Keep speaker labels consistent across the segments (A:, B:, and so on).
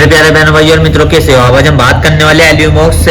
A: मेरे प्यारे बहनों भाइयों और मित्रों, कैसे हो? आज हम बात करने वाले एल्यूमोक्स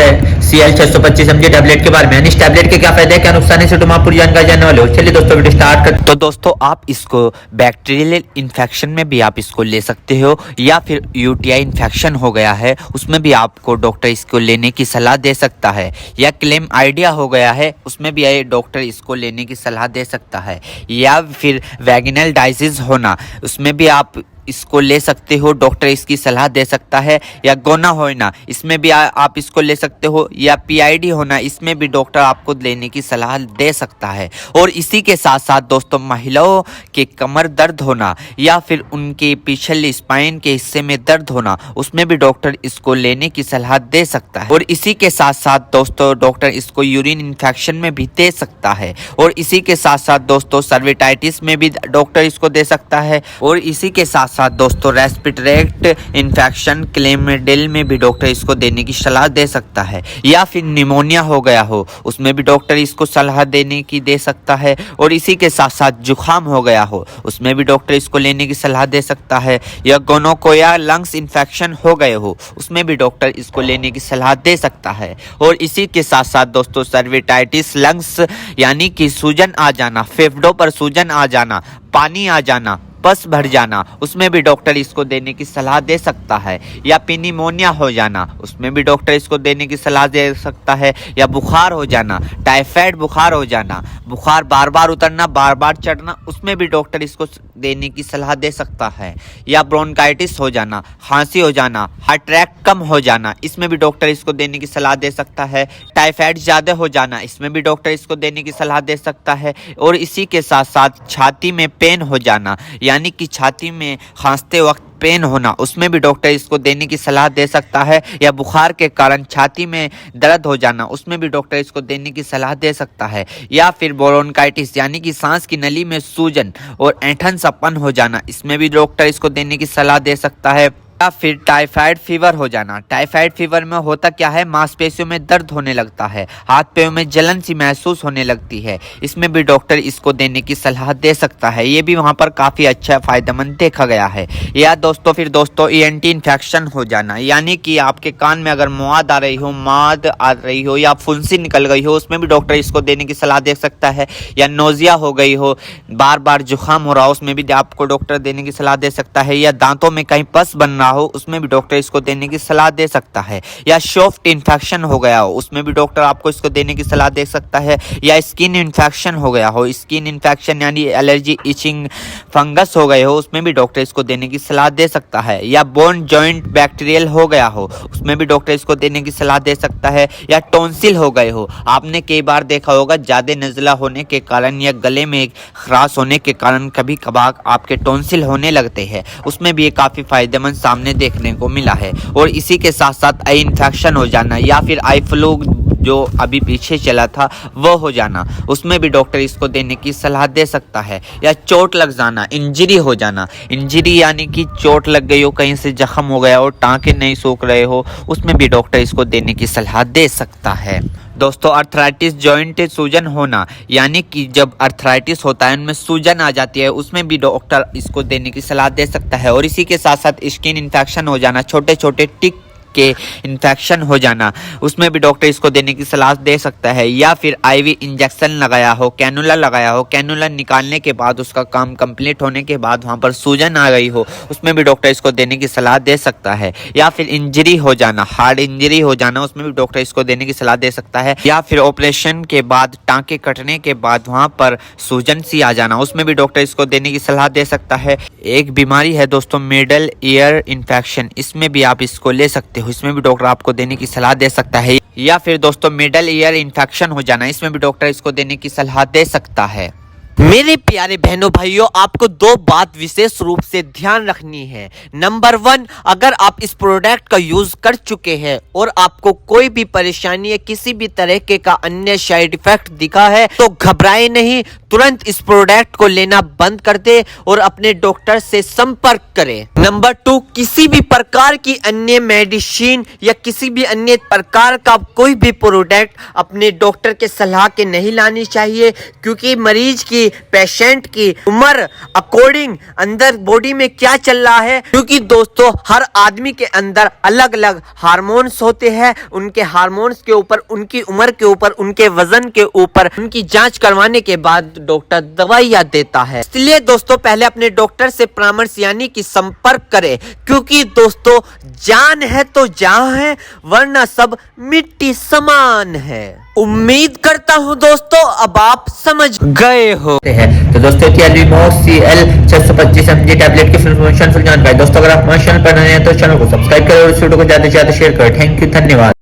A: CL625 mg टैबलेट के बारे में। इस टैबलेट के क्या फायदे, क्या नुकसान है, तुम आप पूरी जानकारी जानने वाले हो। चलिए दोस्तों, वीडियो स्टार्ट कर।
B: तो दोस्तों, आप इसको बैक्टीरियल इन्फेक्शन में भी आप इसको ले सकते हो, या फिर यूटीआई इन्फेक्शन हो गया है उसमें भी आपको डॉक्टर इसको लेने की सलाह दे सकता है, या क्लेम आइडिया हो गया है उसमें भी डॉक्टर इसको लेने की सलाह दे सकता है, या फिर वैगिनल डाइसिस होना उसमें भी आप इसको ले सकते हो, डॉक्टर इसकी सलाह दे सकता है, या गोना होना इसमें भी आप इसको ले सकते हो, या पीआईडी होना इसमें भी डॉक्टर आपको लेने की सलाह दे सकता है। और इसी के साथ साथ दोस्तों, महिलाओं के कमर दर्द होना या फिर उनके पिछले स्पाइन के हिस्से में दर्द होना उसमें भी डॉक्टर इसको लेने की सलाह दे सकता है। और इसी के साथ साथ दोस्तों, डॉक्टर इसको यूरिन इन्फेक्शन में भी दे सकता है। और इसी के साथ साथ दोस्तों, सर्विटाइटिस में भी डॉक्टर इसको दे सकता है। और इसी के साथ साथ दोस्तों, रेस्पिरेटरी इन्फेक्शन क्लेमिडिल में भी डॉक्टर इसको देने की सलाह दे सकता है, या फिर निमोनिया हो गया हो उसमें भी डॉक्टर इसको सलाह देने की दे सकता है। और इसी के साथ साथ जुखाम हो गया हो उसमें भी डॉक्टर इसको लेने की सलाह दे सकता है, या गोनोकोया लंग्स इन्फेक्शन हो गए हो उसमें भी डॉक्टर इसको लेने की सलाह दे सकता है। और इसी के साथ साथ दोस्तों, सर्विटाइटिस लंग्स यानी कि सूजन आ जाना, फेफड़ों पर सूजन आ जाना, पानी आ जाना, पस भर जाना उसमें भी डॉक्टर इसको देने की सलाह दे सकता है, या निमोनिया हो जाना उसमें भी डॉक्टर इसको देने की सलाह दे सकता है, या बुखार हो जाना, टाइफाइड बुखार हो जाना, बुखार बार बार उतरना, बार बार चढ़ना उसमें भी डॉक्टर इसको देने की सलाह दे सकता है, या ब्रोंकाइटिस हो जाना, खांसी हो जाना, हार्ट अटैक कम हो जाना इसमें भी डॉक्टर इसको देने की सलाह दे सकता है, टाइफाइड ज़्यादा हो जाना इसमें भी डॉक्टर इसको देने की सलाह दे सकता है। और इसी के साथ साथ छाती में पेन हो जाना यानी कि छाती में खांसते वक्त पेन होना उसमें भी डॉक्टर इसको देने की सलाह दे सकता है, या बुखार के कारण छाती में दर्द हो जाना उसमें भी डॉक्टर इसको देने की सलाह दे सकता है, या फिर ब्रोंकाइटिस यानी कि सांस की नली में सूजन और ऐंठन सपन हो जाना इसमें भी डॉक्टर इसको देने की सलाह दे सकता है, या फिर टाइफाइड फीवर हो जाना। टाइफाइड फीवर में होता क्या है, मांसपेशियों में दर्द होने लगता है, हाथ पैरों में जलन सी महसूस होने लगती है, इसमें भी डॉक्टर इसको देने की सलाह दे सकता है। ये भी वहाँ पर काफ़ी अच्छा फायदेमंद देखा गया है। या दोस्तों फिर दोस्तों, ENT इन्फेक्शन हो जाना यानी कि आपके कान में अगर मौद आ रही हो, माद आ रही हो, या फुंसी निकल गई हो उसमें भी डॉक्टर इसको देने की सलाह दे सकता है, या नोजिया हो गई हो, बार बार जुकाम हो रहा हो उसमें भी आपको डॉक्टर देने की सलाह दे सकता है, या दांतों में कहीं पस बन रहा हो उसमें भी डॉक्टर इसको देने की सलाह दे सकता है, या सॉफ्ट इन्फेक्शन हो गया हो उसमें भी डॉक्टर आपको इसको देने की सलाह दे सकता है, या स्किन इन्फेक्शन हो गया हो, स्किन इन्फेक्शन यानी एलर्जी, इचिंग, फंगस हो गए हो उसमें भी डॉक्टर इसको देने की सलाह दे सकता है, या बोन जॉइंट बैक्टीरियल हो गया हो उसमें भी डॉक्टर इसको देने की सलाह दे सकता है, या टॉन्सिल हो गए हो। आपने कई बार देखा होगा ज़्यादा नज़ला होने के कारण या गले में खराश होने के कारण कभी कभार आपके टॉन्सिल होने लगते हैं उसमें भी ये काफ़ी फायदेमंद सामने देखने को मिला है। और इसी के साथ साथ आई इन्फेक्शन हो जाना, या फिर आई फ्लू जो अभी पीछे चला था वो हो जाना उसमें भी डॉक्टर इसको देने की सलाह दे सकता है, या चोट लग जाना, इंजरी हो जाना, इंजरी यानी कि चोट लग गई हो, कहीं से जख्म हो गया हो, टांके नहीं सूख रहे हो उसमें भी डॉक्टर इसको देने की सलाह दे सकता है। दोस्तों, अर्थराइटिस जॉइंट सूजन होना यानी कि जब अर्थराइटिस होता है उनमें सूजन आ जाती है उसमें भी डॉक्टर इसको देने की सलाह दे सकता है। और इसी के साथ साथ स्किन इन्फेक्शन हो जाना, छोटे छोटे टिक के इन्फेक्शन हो जाना उसमें भी डॉक्टर इसको देने की सलाह दे सकता है, या फिर आईवी इंजेक्शन लगाया हो, कैनुला लगाया हो, कैनुला निकालने के बाद उसका काम कंप्लीट होने के बाद वहाँ पर सूजन आ गई हो उसमें भी डॉक्टर इसको देने की सलाह दे सकता है, या फिर इंजरी हो जाना, हार्ड इंजरी हो जाना उसमें भी डॉक्टर इसको देने की सलाह दे सकता है, या फिर ऑपरेशन के बाद टाँके कटने के बाद वहाँ पर सूजन सी आ जाना उसमें भी डॉक्टर इसको देने की सलाह दे सकता है। एक बीमारी है दोस्तों, मिडल ईयर इन्फेक्शन, इसमें भी आप इसको ले सकते हो, इसमें भी डॉक्टर आपको देने की सलाह दे सकता है। या फिर दोस्तों, मिडल ईयर इन्फेक्शन हो जाना इसमें भी डॉक्टर इसको देने की सलाह दे सकता है।
C: मेरे प्यारे बहनों भाइयों, आपको दो बात विशेष रूप से ध्यान रखनी है। नंबर 1, अगर आप इस प्रोडक्ट का यूज कर चुके हैं और आपको कोई भी परेशानी या किसी भी तरह के का अन्य साइड इफेक्ट दिखा है तो घबराए नहीं, तुरंत इस प्रोडक्ट को लेना बंद कर दे और अपने डॉक्टर से संपर्क करें। नंबर 2, किसी भी प्रकार की अन्य मेडिसिन या किसी भी अन्य प्रकार का कोई भी प्रोडक्ट अपने डॉक्टर के सलाह के नहीं लानी चाहिए, क्योंकि मरीज की, पेशेंट की उम्र अकॉर्डिंग अंदर बॉडी में क्या चल रहा है, क्योंकि दोस्तों हर आदमी के अंदर अलग अलग हार्मोन्स होते हैं। उनके हार्मोन्स के ऊपर, उनकी उम्र के ऊपर, उनके वजन के ऊपर उनकी जांच करवाने के बाद डॉक्टर दवाइयां देता है। इसलिए दोस्तों पहले अपने डॉक्टर से परामर्श यानी कि संपर्क करें, क्योंकि दोस्तों जान है तो जहां है, वरना सब मिट्टी समान है। उम्मीद करता हूं दोस्तों अब आप समझ गए हो।
A: तो दोस्तों एल्यूमॉक्स CL 625 mg टैबलेट की फुल जानकारी। दोस्तों अगर आप हमारे चैनल पर नए हैं तो चैनल को सब्सक्राइब करें और इस वीडियो को ज्यादा से ज्यादा शेयर करें। थैंक यू, धन्यवाद।